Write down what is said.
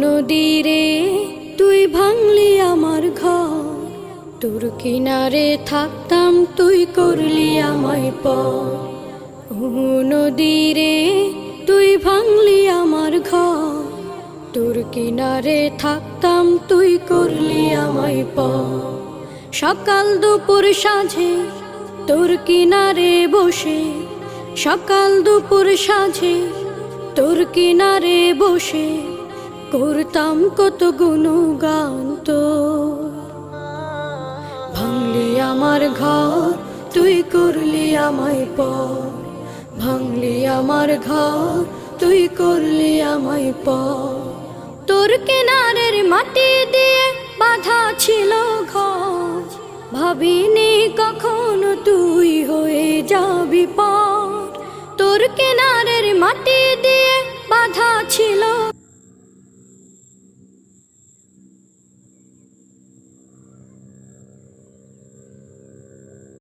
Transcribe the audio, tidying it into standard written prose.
নদীরে তুই ভাঙলি আমার ঘর, তোর কিনারে থাকতাম তুই করলি আমায় পর। নদীরে তুই ভাঙলি আমার ঘর, তোর কিনারে থাকতাম তুই করলি আমায় পর। সকাল দুপুর সাঁঝে তোর কিনারে বসে, সকাল দুপুর সাঁঝে তোর কিনারে বসে করতাম কত গুণগান তোর। ভাঙলি আমার ঘর তুই করলি আমায় পর, ভাঙলি আমার ঘর তুই করলি আমায় পর। তোর কিনারের মাটি দিয়ে বাঁধা ছিল ঘর, ভাবিনি কখনো তুই হয়ে যাবি পর। তোর কিনারের মাটি দিয়ে বাঁধা ছিল